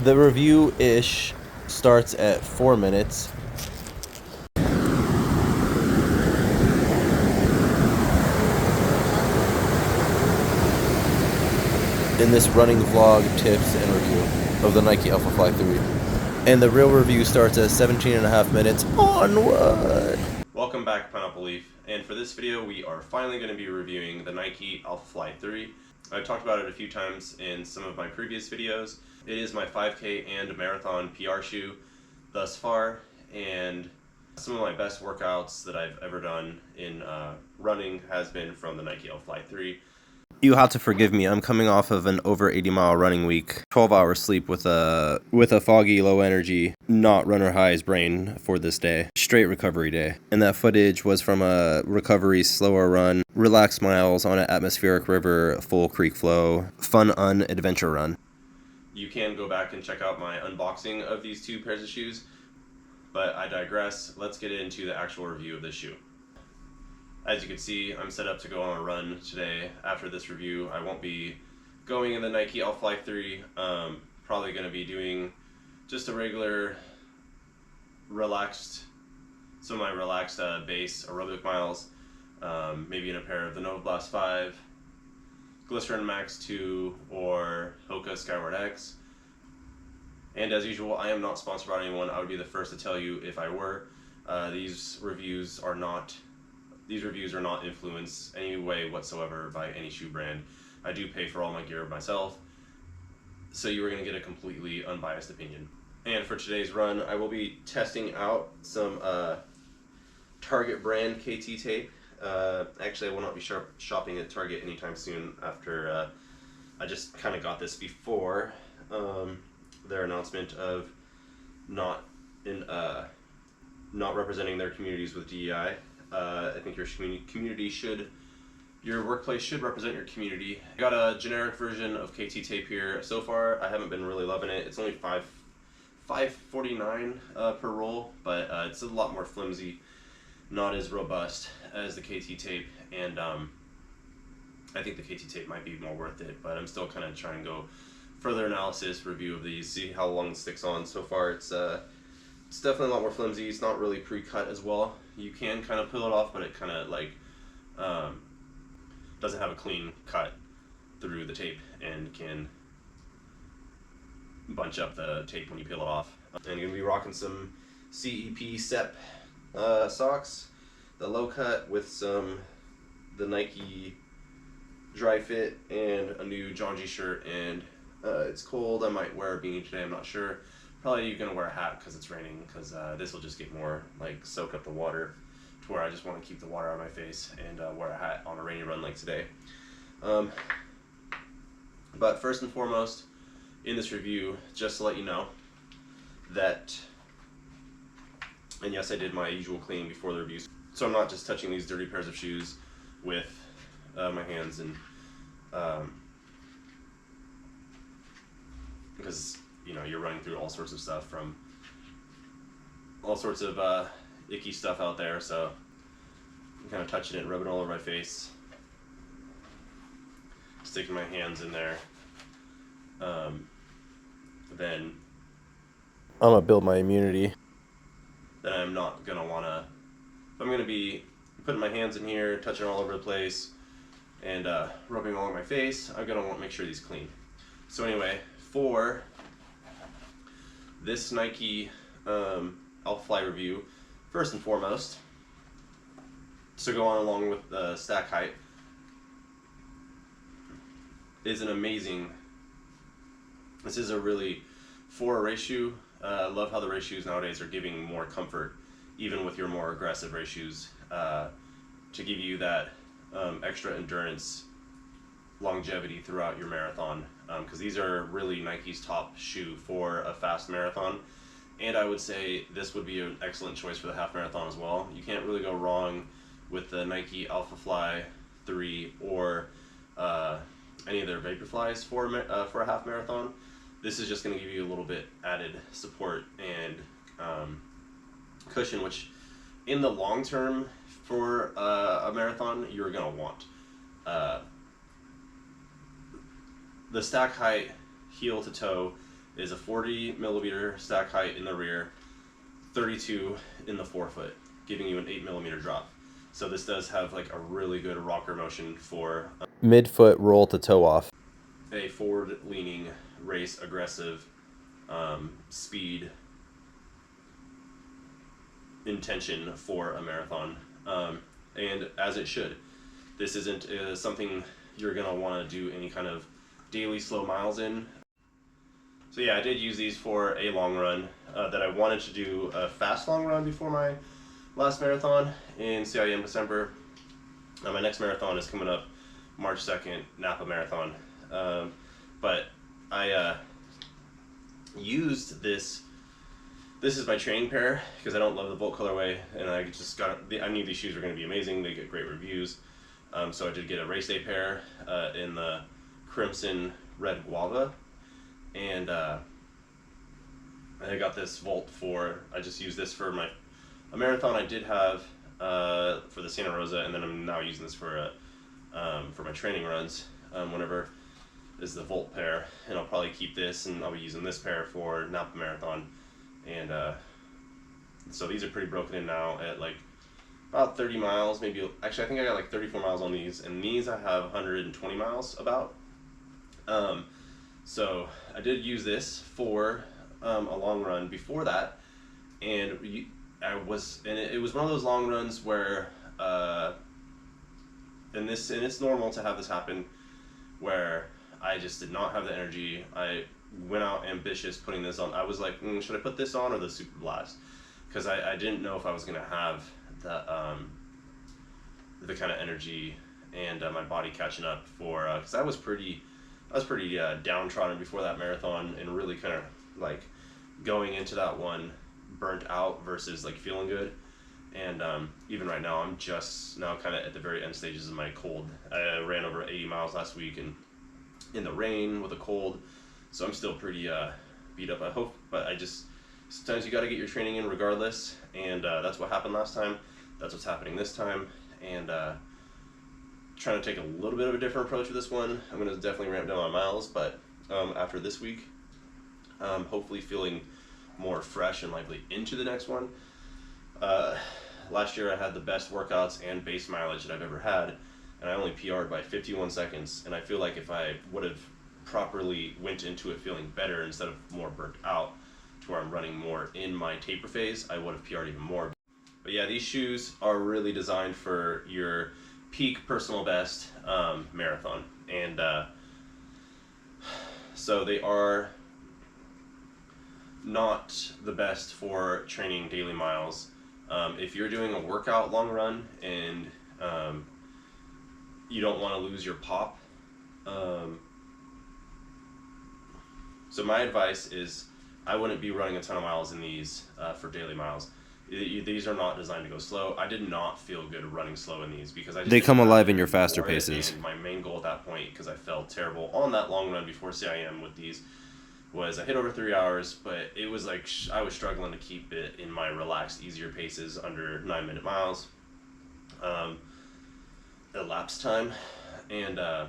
The review-ish starts at 4 minutes. In this running vlog tips and review of the Nike Alphafly 3. And the real review starts at 17.5 minutes. Onward! Welcome back, Pineapple Leaf, and for this video we are finally going to be reviewing the Nike Alphafly 3. I've talked about it a few times in some of my previous videos. It is my 5K and marathon PR shoe thus far, and some of my best workouts that I've ever done in running has been from the Nike Alphafly 3. You have to forgive me, I'm coming off of an over 80-mile running week, 12 hours sleep with a foggy, low energy, not runner highs brain for this day. Straight recovery day. And that footage was from a recovery slower run, relaxed miles on an atmospheric river, full creek flow, fun adventure run. You can go back and check out my unboxing of these two pairs of shoes, but I digress. Let's get into the actual review of this shoe. As you can see, I'm set up to go on a run today. After this review, I won't be going in the Nike Alphafly 3. Probably going to be doing just a regular some of my relaxed base aerobic miles, maybe in a pair of the Nova Blast 5, Glycerin Max 2, or Hoka Skyward X. And as usual, I am not sponsored by anyone. I would be the first to tell you if I were. These reviews are not influenced any way whatsoever by any shoe brand. I do pay for all my gear myself, so you are going to get a completely unbiased opinion. And for today's run, I will be testing out some Target brand KT tape. Actually, I will not be shopping at Target anytime soon after I just kind of got this before their announcement of not representing their communities with DEI. I think your workplace should represent your community. I got a generic version of KT tape here. So far, I haven't been really loving it. It's only $5.49 per roll, but it's a lot more flimsy, not as robust as the KT tape, and I think the KT tape might be more worth it, but I'm still kind of trying to go further analysis, review of these, see how long it sticks on. So far, it's definitely a lot more flimsy. It's not really pre-cut as well. You can kind of peel it off, but it kind of like doesn't have a clean cut through the tape and can bunch up the tape when you peel it off. And you're gonna be rocking some CEP SEP socks, the low cut with the Nike dry fit, and a new John G shirt. And it's cold. I might wear a beanie today. I'm not sure. Probably you're gonna wear a hat because it's raining, because this will just get more like soak up the water to where I just want to keep the water out of my face and wear a hat on a rainy run like today. But first and foremost, in this review, just to let you know that, and yes, I did my usual cleaning before the review, so I'm not just touching these dirty pairs of shoes with my hands, and because you're running through all sorts of stuff, from all sorts of icky stuff out there, so I'm kind of touching it and rubbing it all over my face, sticking my hands in there. Then I'm gonna build my immunity. Then I'm not gonna wanna, if I'm gonna be putting my hands in here, touching all over the place, and rubbing all over my face, I'm gonna want to make sure these clean. So anyway, for this Nike Alphafly review, first and foremost, to go on along with the stack height, is an amazing. This is a really, for a race shoe, I love how the race shoes nowadays are giving more comfort, even with your more aggressive race shoes, to give you that extra endurance, longevity throughout your marathon, because these are really Nike's top shoe for a fast marathon. And I would say this would be an excellent choice for the half marathon as well. You can't really go wrong with the Nike Alphafly 3 or any of their Vaporflies for a half marathon. This is just going to give you a little bit added support and cushion, which in the long term for a marathon you're going to want. The stack height, heel to toe, is a 40 millimeter stack height in the rear, 32 in the forefoot, giving you an 8 millimeter drop. So this does have like a really good rocker motion for midfoot roll to toe off. A forward leaning, race aggressive, speed intention for a marathon, and as it should. This isn't something you're going to want to do any kind of daily slow miles in. So yeah, I did use these for a long run that I wanted to do a fast long run before my last marathon in CIM December. My next marathon is coming up March 2nd, Napa Marathon. But I used this. This is my training pair because I don't love the Volt colorway, and I just I knew these shoes were going to be amazing. They get great reviews. So I did get a race day pair in the crimson red guava, and I got this Volt for. I just used this for a marathon I did have for the Santa Rosa, and then I'm now using this for my training runs whenever is the Volt pair, and I'll probably keep this, and I'll be using this pair for Napa Marathon. And so these are pretty broken in now at like about 30 miles, maybe. Actually, I think I got like 34 miles on these, and these I have 120 miles about. So I did use this for a long run before that, and it was one of those long runs where and it's normal to have this happen, where I just did not have the energy. I went out ambitious putting this on. I was like, should I put this on or the Super Blast? Because I didn't know if I was going to have the kind of energy and my body catching up for, because I was pretty downtrodden before that marathon, and really kind of like going into that one burnt out versus like feeling good. And even right now, I'm just now kind of at the very end stages of my cold. I ran over 80 miles last week, and in the rain with a cold, so I'm still pretty beat up. I hope, but sometimes you got to get your training in regardless, and that's what happened last time. That's what's happening this time, and trying to take a little bit of a different approach with this one. I'm going to definitely ramp down my miles, but after this week, hopefully feeling more fresh and lively into the next one. Last year I had the best workouts and base mileage that I've ever had, and I only PR'd by 51 seconds, and I feel like if I would have properly went into it feeling better instead of more burnt out to where I'm running more in my taper phase, I would have PR'd even more. But yeah, these shoes are really designed for your peak personal best marathon, and so they are not the best for training daily miles. If you're doing a workout long run and you don't want to lose your pop, so my advice is I wouldn't be running a ton of miles in these for daily miles. These are not designed to go slow. I did not feel good running slow in these because they come alive in your faster paces. And my main goal at that point, because I felt terrible on that long run before CIM with these, was I hit over 3 hours, but it was like I was struggling to keep it in my relaxed, easier paces under 9-minute miles. Elapsed time, and I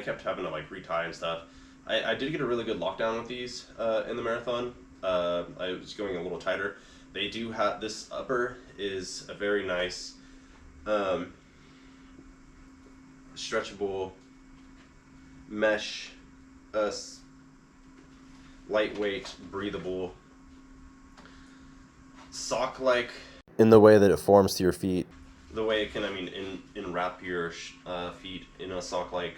kept having to like retie and stuff. I did get a really good lockdown with these in the marathon. I was going a little tighter. They do have, this upper is a very nice stretchable mesh, lightweight, breathable sock-like, in the way that it forms to your feet. The way it can, enwrap your feet in a sock-like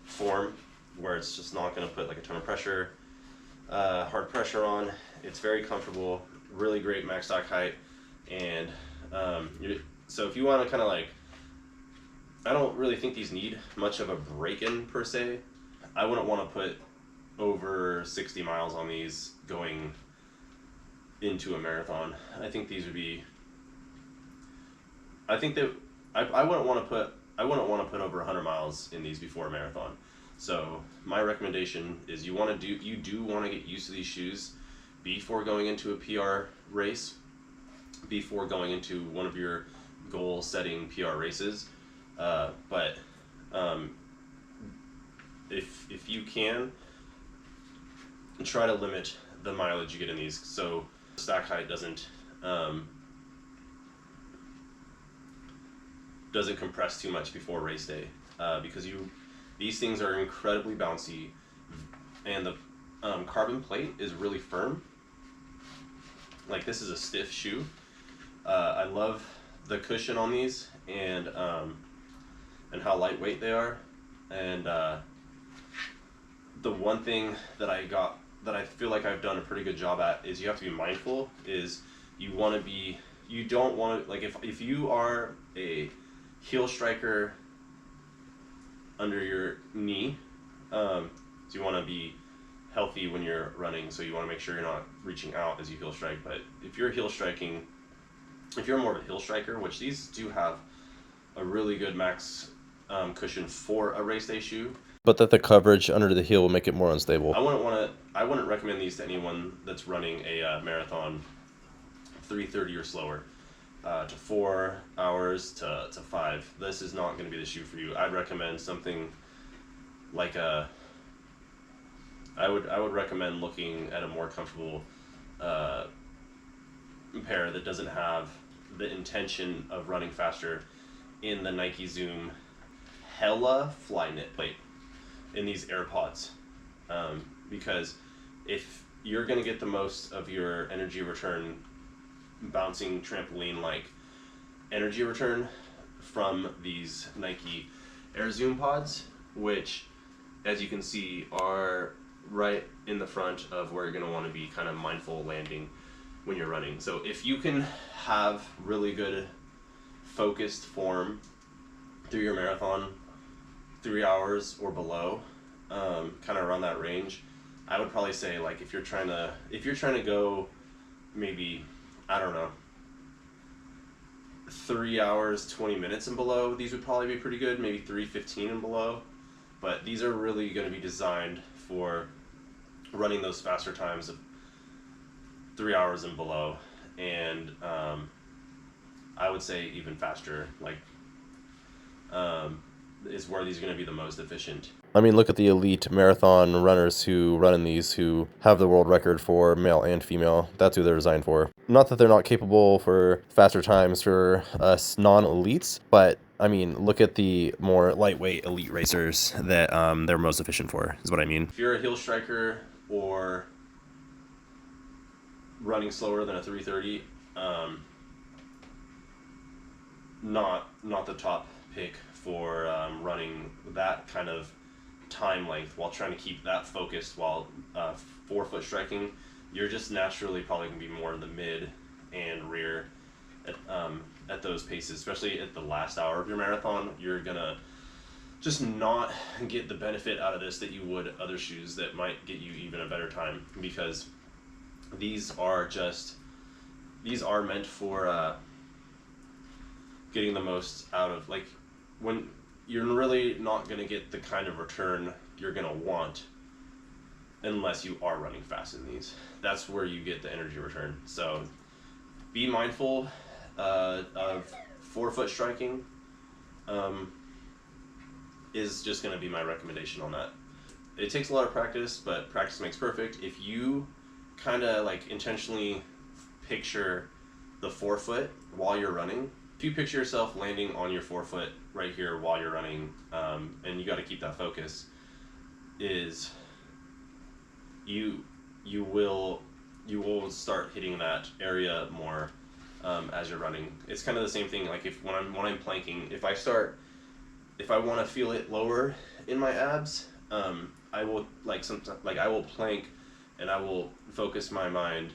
form, where it's just not going to put like a ton of pressure, hard pressure on. It's very comfortable, really great max stock height, and so if you want to kind of like, I don't really think these need much of a break-in per se. I wouldn't want to put over 60 miles on these going into a marathon. I think these would be, I think that I wouldn't want to put over 100 miles in these before a marathon. So my recommendation is you do want to get used to these shoes before going into a PR race, before going into one of your goal setting PR races. But if you can, try to limit the mileage you get in these, so stack height doesn't compress too much before race day, because these things are incredibly bouncy, and the carbon plate is really firm. Like, this is a stiff shoe. I love the cushion on these, and how lightweight they are. And the one thing that I feel like I've done a pretty good job at is you have to be mindful. Is you don't want to, like, if you are a heel striker under your knee, so you want to be healthy when you're running, so you want to make sure you're not reaching out as you heel strike. But if you're more of a heel striker, which these do have a really good max cushion for a race day shoe, but that the coverage under the heel will make it more unstable. I wouldn't recommend these to anyone that's running a marathon 3:30 or slower, to 4 hours to 5. This is not going to be the shoe for you. I'd recommend something like I would recommend looking at a more comfortable pair that doesn't have the intention of running faster in the Nike Zoom Alphafly knit plate in these AirPods, because if you're going to get the most of your energy return, bouncing trampoline like energy return from these Nike Air Zoom pods, which, as you can see, are right in the front of where you're going to want to be kind of mindful landing when you're running. So if you can have really good focused form through your marathon, 3 hours or below, kind of around that range, I would probably say, like, if you're trying to go maybe, I don't know, 3 hours 20 minutes and below, these would probably be pretty good. Maybe 3:15 and below, but these are really going to be designed for running those faster times of 3 hours and below, and I would say even faster, like, is where these are going to be the most efficient. I mean, look at the elite marathon runners who run in these, who have the world record for male and female. That's who they're designed for. Not that they're not capable for faster times for us non-elites, but I mean, look at the more lightweight elite racers that they're most efficient for, is what I mean. If you're a heel striker or running slower than a 3:30, not the top pick for running that kind of time length while trying to keep that focused while forefoot striking. You're just naturally probably going to be more in the mid and rear at those paces, especially at the last hour of your marathon. You're going to just not get the benefit out of this that you would other shoes that might get you even a better time, because these are meant for getting the most out of, like, when you're really not going to get the kind of return you're going to want unless you are running fast in these. That's where you get the energy return. So be mindful of forefoot striking, is just going to be my recommendation on that. It takes a lot of practice, but practice makes perfect. If you kind of, like, intentionally picture the forefoot while you're running, if you picture yourself landing on your forefoot right here while you're running, and you got to keep that focus, is you will start hitting that area more as you're running. It's kind of the same thing. Like, when I'm planking, if I want to feel it lower in my abs, I will I will plank, and I will focus my mind.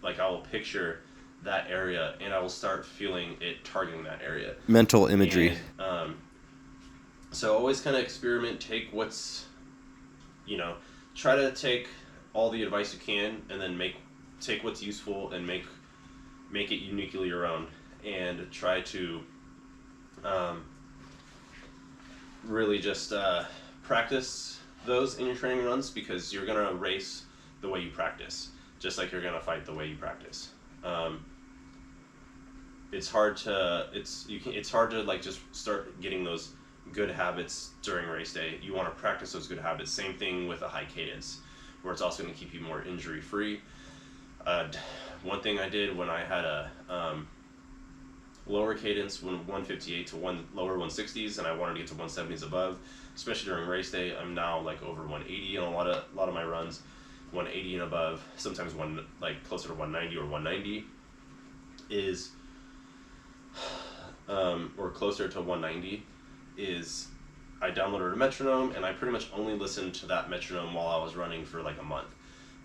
Like, I will picture that area, and I will start feeling it targeting that area. Mental imagery. And, so always kind of experiment, take try to take all the advice you can, and then take what's useful and make it uniquely your own, and try to really just practice those in your training runs, because you're going to race the way you practice, just like you're going to fight the way you practice. It's hard to like just start getting those good habits during race day. You want to practice those good habits. Same thing with a high cadence, where it's also going to keep you more injury free. One thing I did when I had a lower cadence, when 158 to lower 160s, and I wanted to get to 170s above, especially during race day. I'm now like over 180 on a lot of my runs, 180 and above. Sometimes closer to 190 or 190 is, or closer to 190 is. I downloaded a metronome, and I pretty much only listened to that metronome while I was running for like a month,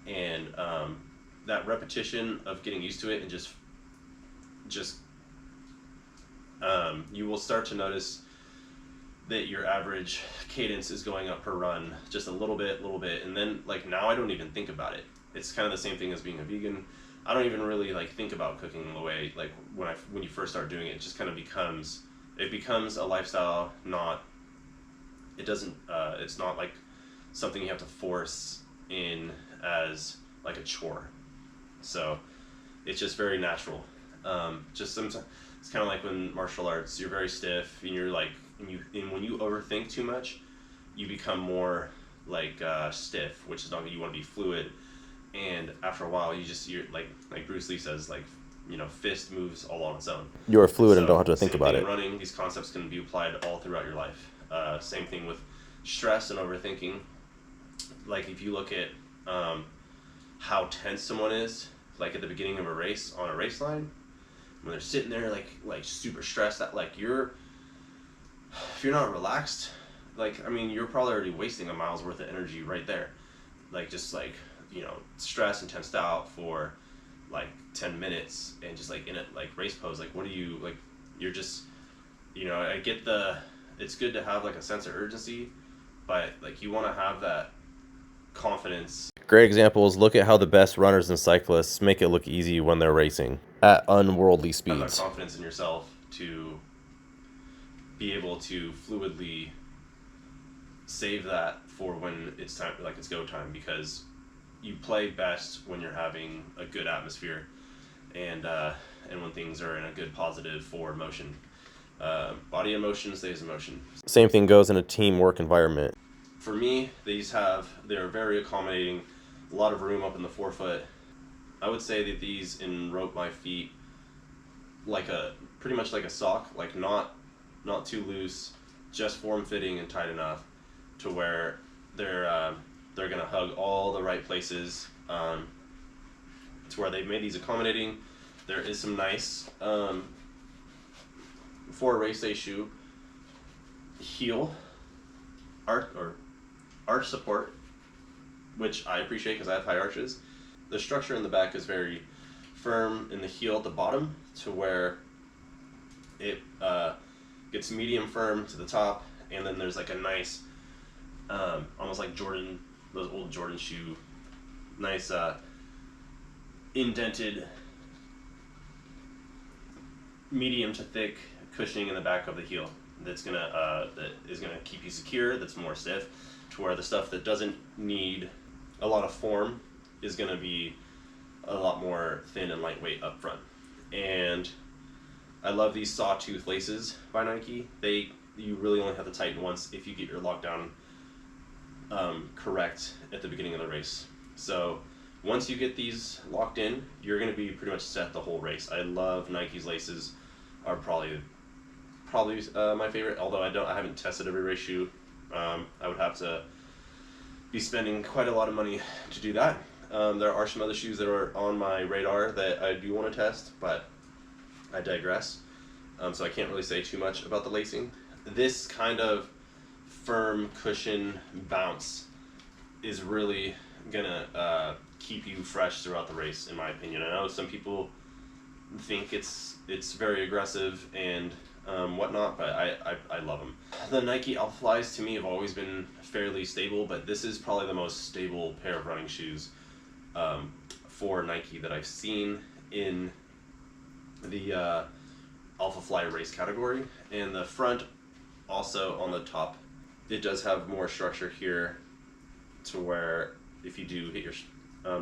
and that repetition of getting used to it and just you will start to notice that your average cadence is going up per run just a little bit, and then like now I don't even think about it. It's kind of the same thing as being a vegan. I don't even really like think about cooking the way like when you first start doing it. It just kind of becomes a lifestyle. It's not like something you have to force in as like a chore. So it's just very natural. Just sometimes it's kind of like when martial arts, you're very stiff, and you're like, and when you overthink too much, you become more like stiff, which is not. You want to be fluid, and after a while, you're like Bruce Lee says, like, fist moves all on its own. You are fluid and don't have to think about it. In running, these concepts can be applied all throughout your life. Same thing with stress and overthinking. Like if you look at how tense someone is, like at the beginning of a race on a race line, when they're sitting there like super stressed, that like if you're not relaxed, like I mean you're probably already wasting a mile's worth of energy right there, like just like stressed and tensed out for like 10 minutes and just like in a like race pose, like what do you like, you're just I get it's good to have like a sense of urgency, but like you want to have that confidence. Great examples. Look at how the best runners and cyclists make it look easy when they're racing at unworldly speeds. Have that confidence in yourself to be able to fluidly save that for when it's time, like it's go time, because you play best when you're having a good atmosphere and when things are in a good positive forward motion. Body in motion stays in motion. Same thing goes in a teamwork environment. For me, they're very accommodating, a lot of room up in the forefoot. I would say that these enrope my feet pretty much like a sock, like not too loose, just form-fitting and tight enough to where they're gonna hug all the right places, to where they've made these accommodating. There is some nice for a race day shoe heel arch support, which I appreciate because I have high arches. The structure in the back is very firm in the heel at the bottom, to where it gets medium firm to the top, and then there's like a nice almost like those old Jordan shoe, nice indented medium to thick cushioning in the back of the heel that is gonna keep you secure, that's more stiff, to where the stuff that doesn't need a lot of form is gonna be a lot more thin and lightweight up front. And I love these sawtooth laces by Nike. You really only have to tighten once if you get your lockdown correct at the beginning of the race. So once you get these locked in, you're going to be pretty much set the whole race. I love Nike's laces, are probably my favorite, although I haven't tested every race shoe. I would have to be spending quite a lot of money to do that. There are some other shoes that are on my radar that I do want to test, but I digress. So I can't really say too much about the lacing. This kind of firm cushion bounce is really gonna keep you fresh throughout the race, in my opinion. I know some people think it's very aggressive and whatnot, but I love them. The Nike Alphaflys to me have always been fairly stable, but this is probably the most stable pair of running shoes for Nike that I've seen in the Alphafly race category. And the front, also on the top, it does have more structure here, to where if you do hit your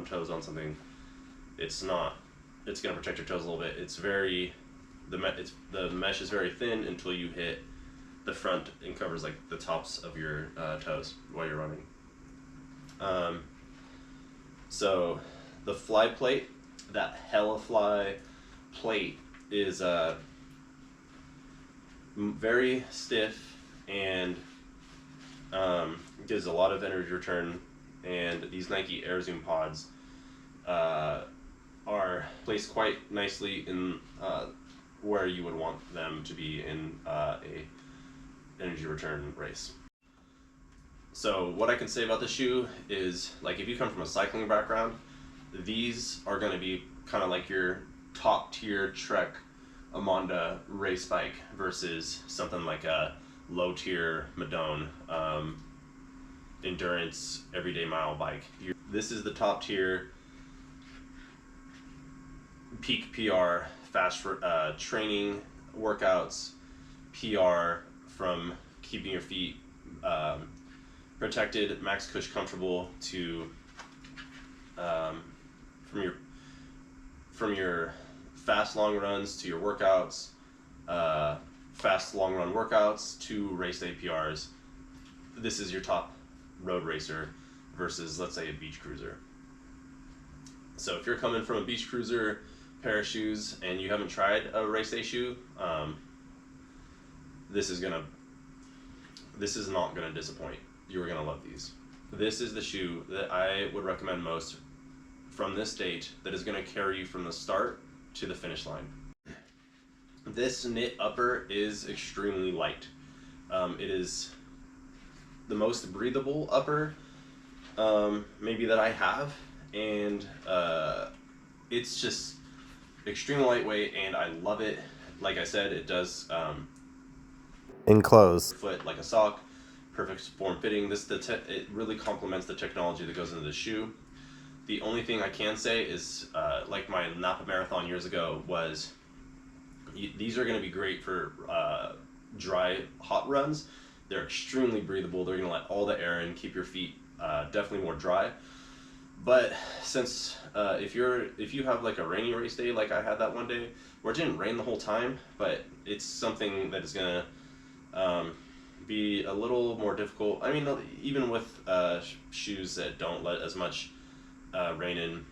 toes on something, it's going to protect your toes a little bit. The mesh is very thin until you hit the front and covers like the tops of your toes while you're running. So the fly plate, that Alphafly plate, is very stiff and gives a lot of energy return. And these Nike Air Zoom pods are placed quite nicely in where you would want them to be in a energy return race. So what I can say about the shoe is, like, if you come from a cycling background, these are going to be kind of like your top tier Trek Amonda race bike versus something like a low tier Madone endurance everyday mile bike. This is the top tier peak PR fast training workouts PR from keeping your feet protected, max cush comfortable, to from your fast long runs to your workouts, fast long run workouts to race day PRs. This is your top road racer versus, let's say, a beach cruiser. So if you're coming from a beach cruiser pair of shoes and you haven't tried a race day shoe, this is not gonna disappoint. You're gonna love these. This is the shoe that I would recommend most from this date that is gonna carry you from the start to the finish line. This knit upper is extremely light. It is the most breathable upper maybe that I have, and it's just extremely lightweight, and I love it. Like I said, it does Enclose. foot like a sock, perfect form fitting. It really complements the technology that goes into the shoe. The only thing I can say is, like my Napa Marathon years ago, was these are going to be great for dry, hot runs. They're extremely breathable. They're going to let all the air in, keep your feet definitely more dry. But since if you have like a rainy race day, like I had that one day where it didn't rain the whole time, but it's something that is going to be a little more difficult. I mean, even with shoes that don't let as much rain in,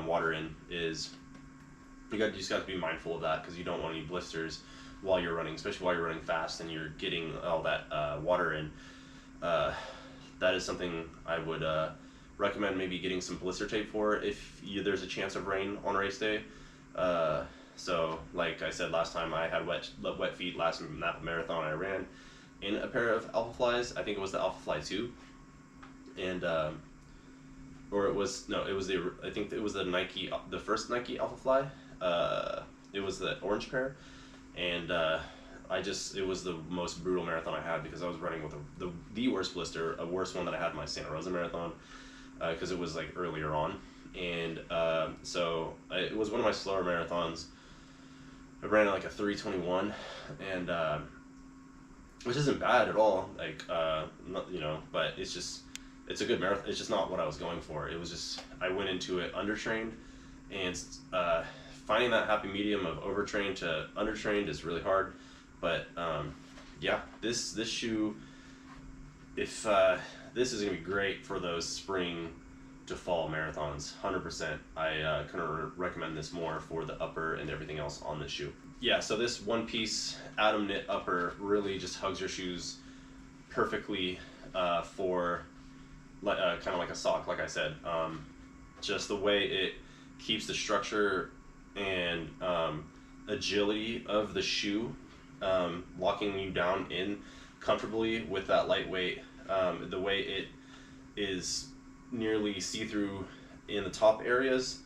water in, is you just got to be mindful of that, because you don't want any blisters while you're running, especially while you're running fast and you're getting all that water in. That is something I would recommend maybe getting some blister tape for if there's a chance of rain on race day. So like I said last time, I had wet feet last Napa Marathon. I ran in a pair of Alphaflys. I think it was the Alphafly 2, and or it was I think it was the first Nike Alphafly. It was the orange pair, and it was the most brutal marathon I had, because I was running with the worst blister, a worse one that I had in my Santa Rosa Marathon, because it was like earlier on, and so it was one of my slower marathons. I ran at like a 3:21, and which isn't bad at all, like but it's a good marathon. It's just not what I was going for. It was just, I went into it undertrained, and finding that happy medium of overtrained to undertrained is really hard. But yeah, this shoe, if this is gonna be great for those spring to fall marathons, 100%. I couldn't recommend this more for the upper and everything else on this shoe. Yeah, so this one piece Atom knit upper really just hugs your shoes perfectly for kind of like a sock, like I said. Just the way it keeps the structure and agility of the shoe, locking you down in comfortably with that lightweight, the way it is nearly see-through in the top areas,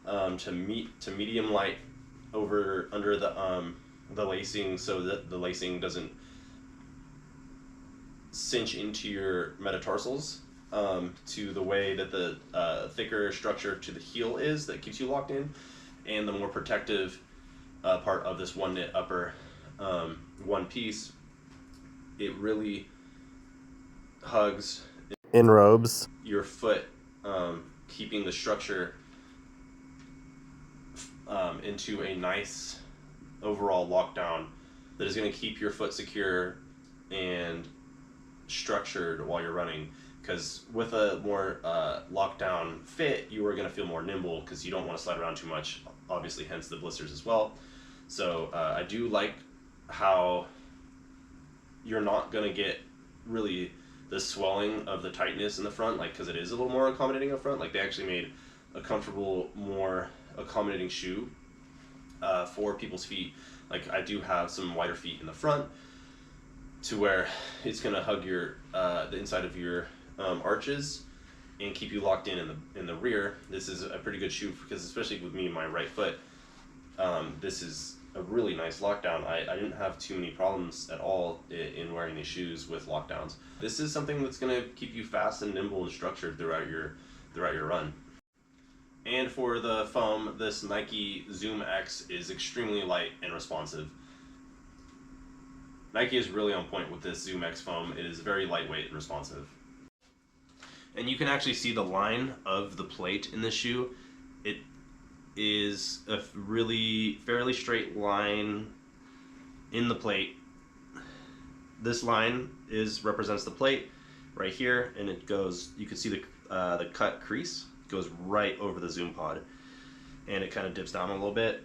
to medium light under the lacing, so that the lacing doesn't cinch into your metatarsals, to the way that the thicker structure to the heel is that keeps you locked in, and the more protective part of this one knit upper one piece. It really hugs Enrobes your foot, keeping the structure into a nice overall lockdown that is going to keep your foot secure and structured while you're running. because with a more lockdown fit, you are going to feel more nimble because you don't want to slide around too much, obviously, hence the blisters as well. So I do like how you're not going to get really the swelling of the tightness in the front, like, because it is a little more accommodating up front. Like, they actually made a comfortable, more accommodating shoe for people's feet. Like, I do have some wider feet in the front to where it's going to hug your the inside of your arches and keep you locked in the rear. This is a pretty good shoe because, especially with me and my right foot, this is a really nice lockdown. I didn't have too many problems at all in wearing these shoes with lockdowns. This is something that's going to keep you fast and nimble and structured throughout your run. And for the foam, this Nike Zoom X is extremely light and responsive. Nike is really on point with this Zoom X foam. It is very lightweight and responsive. And you can actually see the line of the plate in this shoe. It is a really fairly straight line in the plate. This line represents the plate right here, and it goes, you can see the cut crease goes right over the Zoom pod, and it kind of dips down a little bit,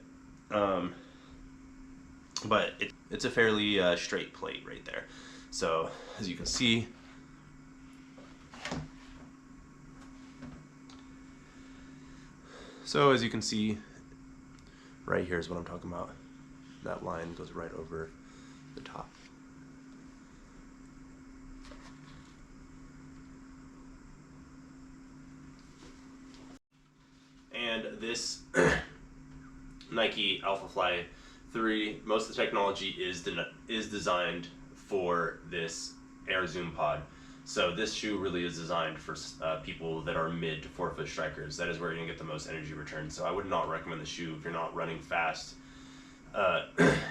but it's a fairly straight plate right there. So as you can see, right here is what I'm talking about. That line goes right over the top. And this Nike Alphafly 3, most of the technology is designed for this Air Zoom pod. So this shoe really is designed for people that are mid to forefoot strikers. That is where you're gonna get the most energy return. So I would not recommend the shoe if you're not running fast.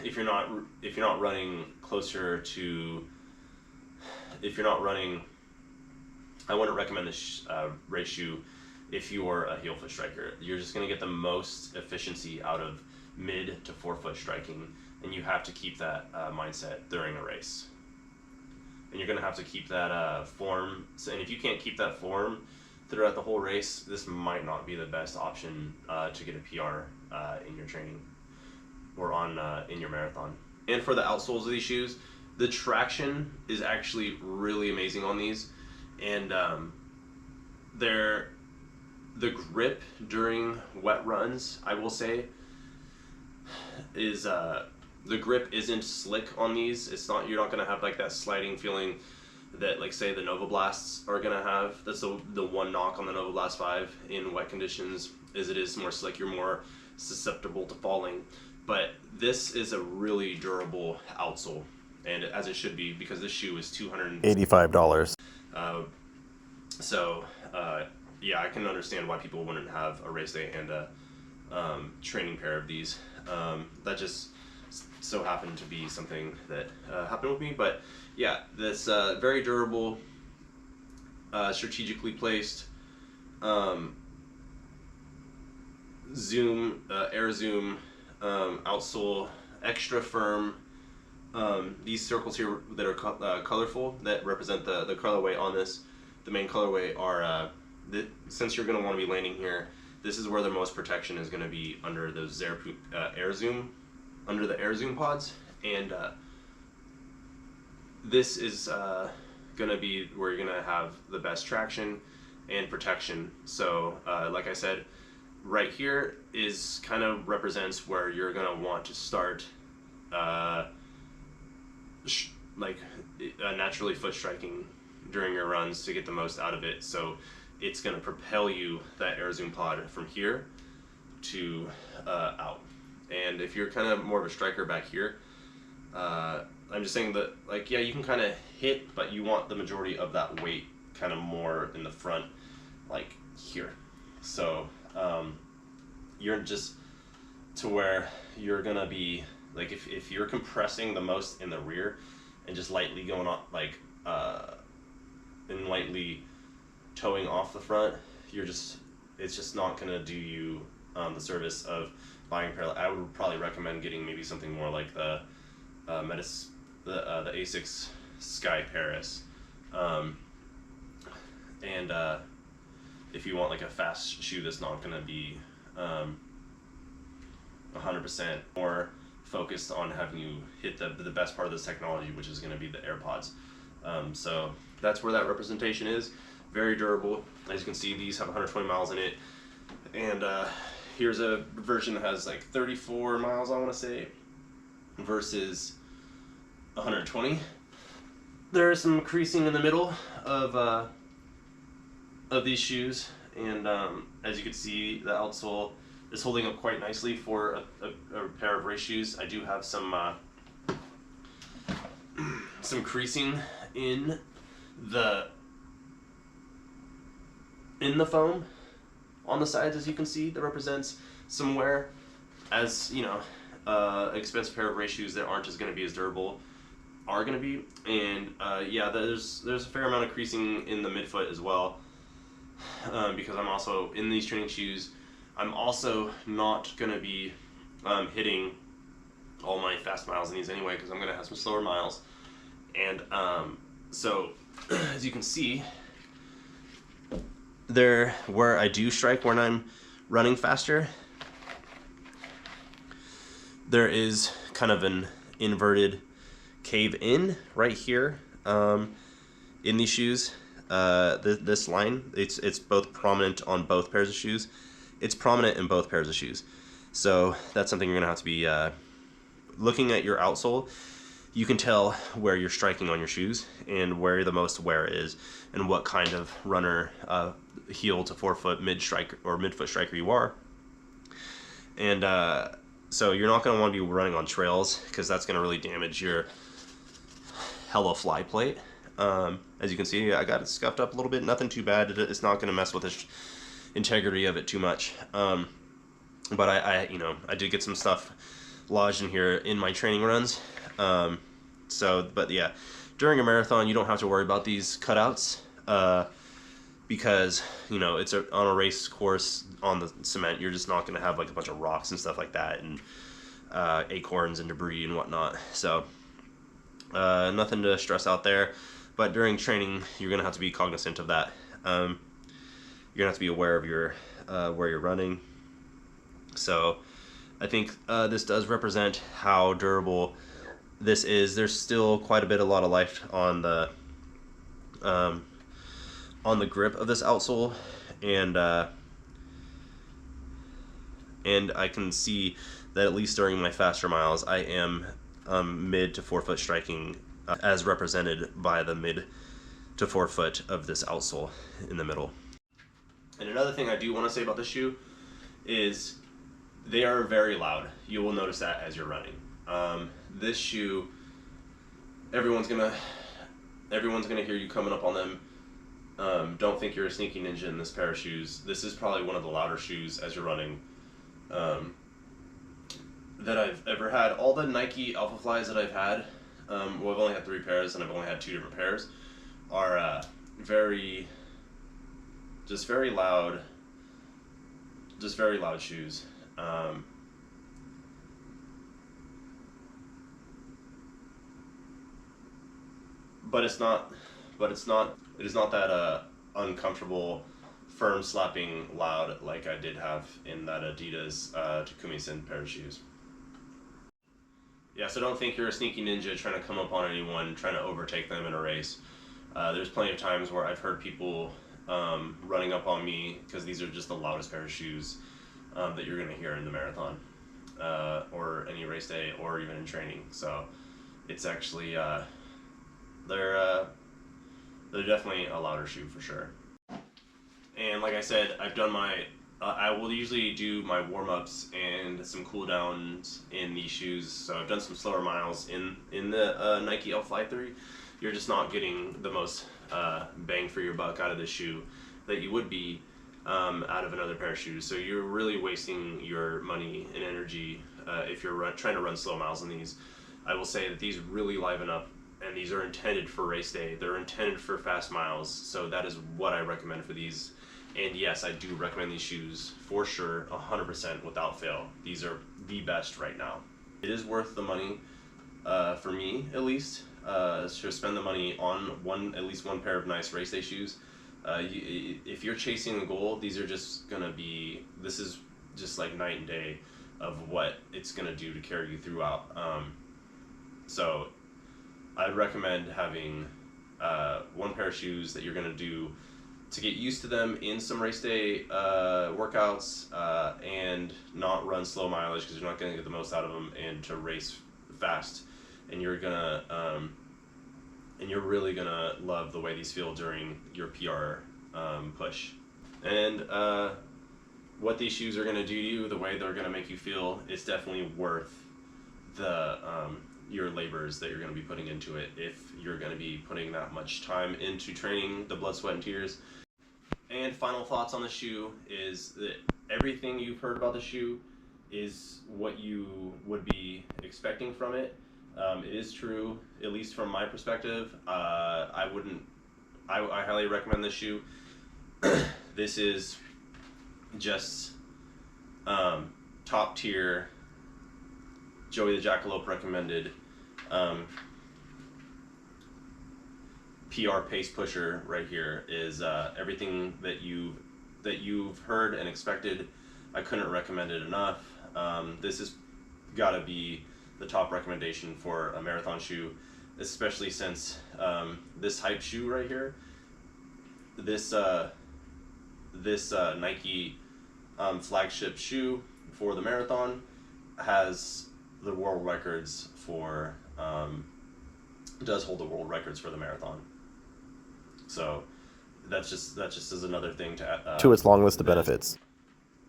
If you're not running closer to, I wouldn't recommend this race shoe if you're a heel foot striker. You're just going to get the most efficiency out of mid to forefoot striking, and you have to keep that mindset during a race. And you're going to have to keep that form. So, and if you can't keep that form throughout the whole race, this might not be the best option to get a PR in your training or in your marathon. And for the outsoles of these shoes, the traction is actually really amazing on these, and the grip during wet runs, I will say, is the grip isn't slick on these. You're not gonna have like that sliding feeling that, like, say the Nova Blasts are gonna have. That's the one knock on the Nova Blast 5 in wet conditions, is it is more slick. You're more susceptible to falling. But this is a really durable outsole, and as it should be, because this shoe is $285. Yeah, I can understand why people wouldn't have a race day and a training pair of these. That just so happened to be something that happened with me. But yeah, this very durable, strategically placed Air Zoom outsole, extra firm. These circles here that are colorful, that represent the colorway on this. The main colorway are, since you're going to want to be landing here, this is where the most protection is going to be under those Air Zoom, under the Air Zoom pods, and this is going to be where you're going to have the best traction and protection. So like I said, right here is kind of represents where you're going to want to start naturally foot striking during your runs to get the most out of it. So it's going to propel you, that Air Zoom pod, from here to out. And if you're kind of more of a striker back here, I'm just saying that, like, yeah, you can kind of hit, but you want the majority of that weight kind of more in the front, like here. So you're just to where you're gonna be, like, if you're compressing the most in the rear and just lightly going on, like and lightly towing off the front, it's just not gonna do you the service of buying parallel. I would probably recommend getting maybe something more like the ASICS Sky Paris. And if you want like a fast shoe that's not going to be 100% more focused on having you hit the best part of this technology, which is going to be the AirPods. So that's where that representation is. Very durable. As you can see, these have 120 miles in it. And here's a version that has like 34 miles, I want to say, versus 120. There is some creasing in the middle of these shoes, and as you can see, the outsole is holding up quite nicely for a pair of race shoes. I do have some creasing in the foam on the sides, as you can see, that represents some wear. As you know, expensive pair of race shoes that aren't just going to be as durable are going to be. And yeah, there's a fair amount of creasing in the midfoot as well, because I'm also in these training shoes. I'm also not going to be hitting all my fast miles in these anyway, because I'm going to have some slower miles. And so as you can see, there where I do strike when I'm running faster, there is kind of an inverted cave in right here in these shoes. This line, it's both prominent on both pairs of shoes. It's prominent in both pairs of shoes. So that's something you're gonna have to be looking at your outsole. You can tell where you're striking on your shoes and where the most wear is, and what kind of runner, heel to forefoot, mid striker or midfoot striker you are. And so you're not going to want to be running on trails, because that's going to really damage your Alphafly plate. As you can see, I got it scuffed up a little bit. Nothing too bad. It's not going to mess with the integrity of it too much. But I did get some stuff lodged in here in my training runs. But yeah, during a marathon, you don't have to worry about these cutouts, because it's on a race course on the cement. You're just not going to have like a bunch of rocks and stuff like that, and acorns and debris and whatnot. So nothing to stress out there. But during training, you're going to have to be cognizant of that. You're going to have to be aware of your where you're running. So I think this does represent how durable this is. There's still quite a lot of life on the grip of this outsole, and I can see that at least during my faster miles, I am mid to forefoot striking, as represented by the mid to forefoot of this outsole in the middle. And another thing I do want to say about this shoe is they are very loud. You will notice that as you're running. This shoe, everyone's gonna hear you coming up on them. Don't think you're a sneaky ninja in this pair of shoes. This is probably one of the louder shoes as you're running that I've ever had. All the Nike Alphaflys that I've had, well, I've only had 3 pairs, and I've only had 2 different pairs, are very loud shoes. But it is not that uncomfortable, firm slapping loud like I did have in that Adidas Takumi-sen pair of shoes. Yeah, so don't think you're a sneaky ninja trying to come up on anyone, trying to overtake them in a race. There's plenty of times where I've heard people running up on me because these are just the loudest pair of shoes that you're going to hear in the marathon, or any race day, or even in training. So it's actually they're definitely a louder shoe for sure. And like I said, I've done my I will usually do my warm-ups and some cool downs in these shoes. So I've done some slower miles in the Nike Alphafly 3. You're just not getting the most bang for your buck out of this shoe that you would be out of another pair of shoes. So you're really wasting your money and energy if you're trying to run slow miles in these. I will say that these really liven up, and these are intended for race day. They're intended for fast miles, so that is what I recommend for these. And yes, I do recommend these shoes for sure, 100% without fail. These are the best right now. It is worth the money, for me at least, to spend the money on at least one pair of nice race day shoes. If you're chasing a goal, these are just gonna be. This is just like night and day of what it's gonna do to carry you throughout. So I'd recommend having one pair of shoes that you're gonna do to get used to them in some race day workouts, and not run slow mileage because you're not going to get the most out of them, and to race fast, and you're really gonna love the way these feel during your PR push. And what these shoes are going to do to you, the way they're going to make you feel, is definitely worth the your labors that you're going to be putting into it. If you're going to be putting that much time into training, the blood, sweat, and tears. And final thoughts on the shoe is that everything you've heard about the shoe is what you would be expecting from it. It is true, at least from my perspective. I highly recommend this shoe. This is just top tier, Joey the Jackalope recommended PR pace pusher right here. Is everything that you've heard and expected. I couldn't recommend it enough. This has got to be the top recommendation for a marathon shoe, especially since this hype shoe right here, this Nike flagship shoe for the marathon, has the world records for does hold the world records for the marathon. So that's just as another thing to add To its long list of benefits.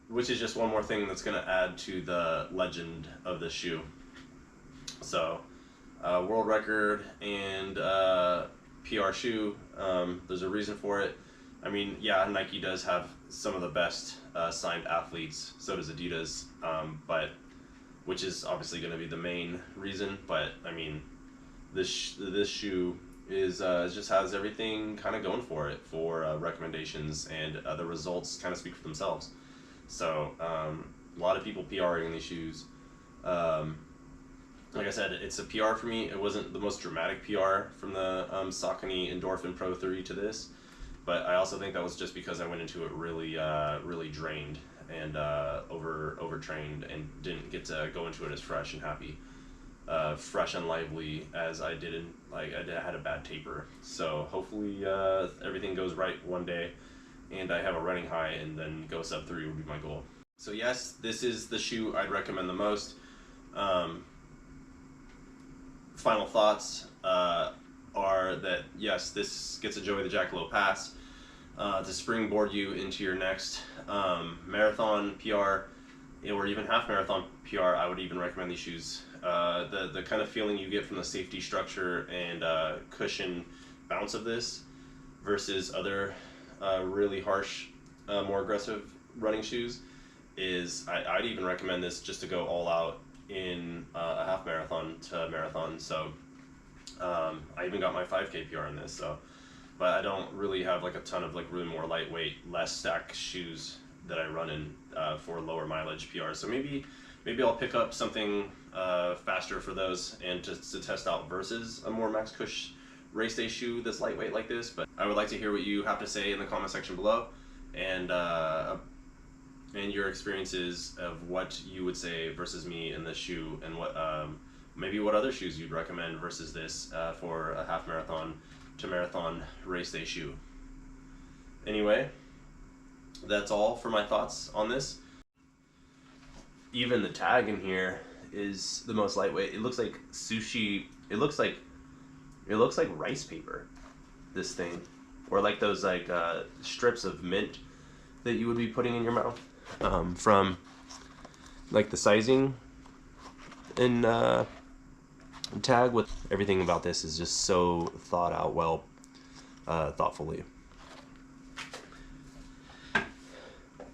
which is just one more thing that's going to add to the legend of this shoe. So world record and PR shoe, there's a reason for it. I mean, yeah, Nike does have some of the best signed athletes, so does Adidas, but which is obviously going to be the main reason. But I mean, this shoe is just has everything kind of going for it for recommendations, and the results kind of speak for themselves. So a lot of people PRing these shoes. Like I said, it's a PR for me. It wasn't the most dramatic PR from the Saucony Endorphin Pro 3 to this, but I also think that was just because I went into it really drained and overtrained, and didn't get to go into it as fresh and happy, fresh and lively as I did. I had a bad taper. So hopefully everything goes right one day, and I have a running high, and then go sub 3 would be my goal. So yes, this is the shoe I'd recommend the most. Final thoughts are that yes, this gets a Joey the Jackalope pass to springboard you into your next marathon PR, or even half marathon PR. I would even recommend these shoes. The kind of feeling you get from the safety structure and cushion bounce of this versus other really harsh, more aggressive running shoes is I'd even recommend this just to go all out in a half marathon to marathon. So I even got my 5K PR in this. So, but I don't really have like a ton of like really more lightweight, less stacked shoes that I run in for lower mileage PR. So maybe I'll pick up something faster for those, and to test out versus a more Max Cush race day shoe that's lightweight like this. But I would like to hear what you have to say in the comment section below, and your experiences of what you would say versus me in this shoe, and what maybe what other shoes you'd recommend versus this for a half marathon to marathon race day shoe. Anyway, that's all for my thoughts on this. Even the tag in here is the most lightweight. It looks like sushi. It looks like rice paper, this thing, or like those like strips of mint that you would be putting in your mouth. From like the sizing and tag, with everything about this is just so thought out well, thoughtfully.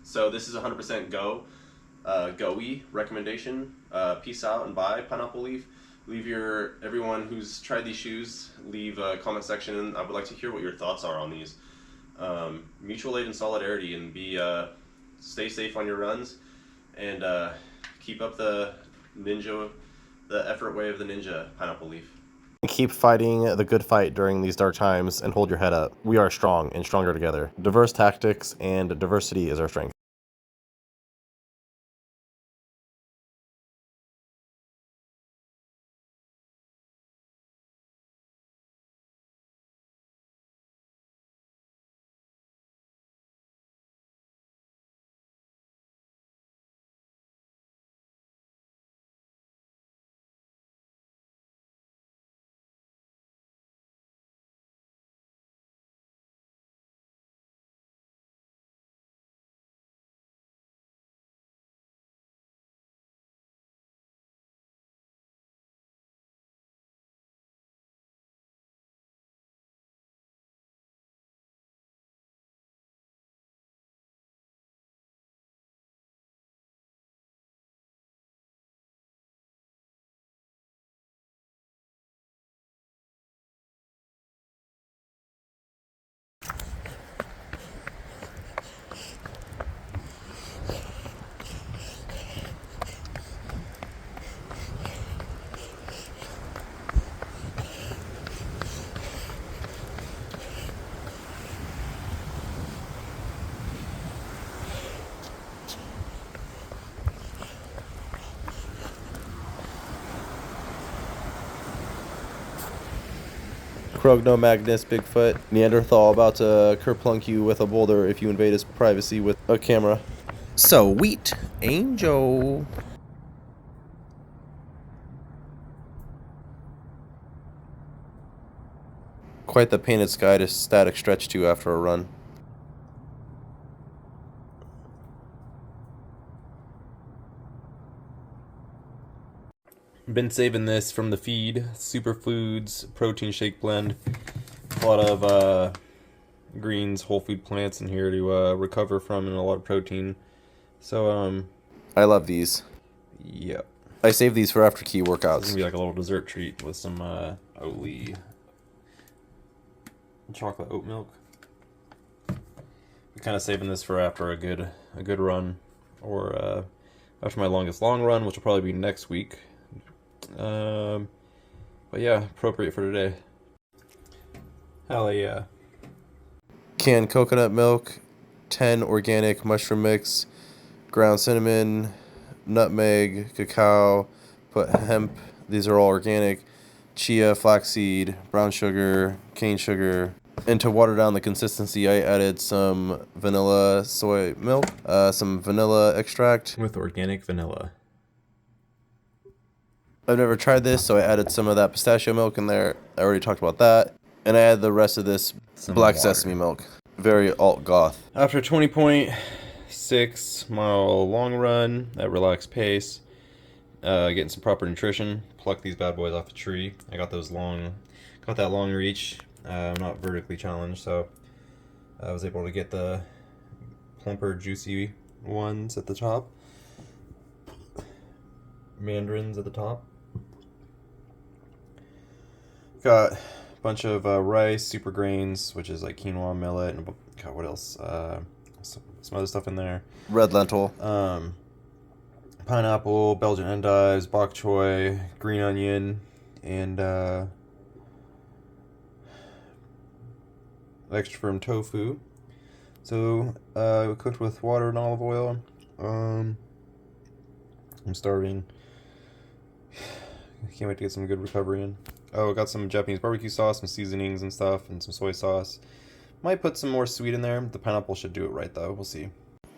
So this is 100% go-y recommendation. Peace out and bye, Pineapple Leaf. Everyone who's tried these shoes, leave a comment section. I would like to hear what your thoughts are on these. Mutual aid and solidarity, and stay safe on your runs, and keep up the effort way of the ninja, Pineapple Leaf. Keep fighting the good fight during these dark times and hold your head up. We are strong and stronger together. Diverse tactics and diversity is our strength. Krogno-Magnus Bigfoot Neanderthal about to kerplunk you with a boulder if you invade his privacy with a camera. Sweet Angel. Quite the painted sky to static stretch to after a run. Been saving this from the feed. Superfoods, protein shake blend. A lot of greens, whole food plants in here to recover from, and a lot of protein. So, I love these. Yep. I save these for after key workouts. It's gonna be like a little dessert treat with some Oatly chocolate oat milk. I'm kind of saving this for after a good run, or after my longest long run, which will probably be next week. But yeah, appropriate for today. Hell yeah. Canned coconut milk, 10 organic mushroom mix, ground cinnamon, nutmeg, cacao, put hemp, these are all organic, chia, flaxseed, brown sugar, cane sugar. And to water down the consistency, I added some vanilla soy milk, some vanilla extract. With organic vanilla. I've never tried this, so I added some of that pistachio milk in there. I already talked about that. And I added the rest of this black sesame milk. Very alt-goth. After a 20.6 mile long run at relaxed pace, getting some proper nutrition, pluck these bad boys off a tree. I got that long reach. I'm not vertically challenged, so I was able to get the plumper, juicy ones at the top. Mandarins at the top. Got a bunch of rice, super grains, which is like quinoa, millet, and God, what else? Some other stuff in there. Red lentil. Pineapple, Belgian endives, bok choy, green onion, and extra firm tofu. So cooked with water and olive oil. I'm starving. Can't wait to get some good recovery in. Oh, I got some Japanese barbecue sauce, some seasonings and stuff, and some soy sauce. Might put some more sweet in there. The pineapple should do it right, though. We'll see.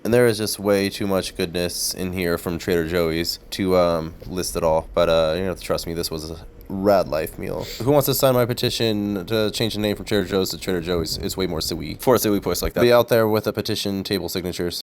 And there is just way too much goodness in here from Trader Joey's to list it all. But you have to trust me, this was a rad life meal. Who wants to sign my petition to change the name from Trader Joe's to Trader Joey's? It's way more suey. For a suey post like that. Be out there with a petition, table signatures.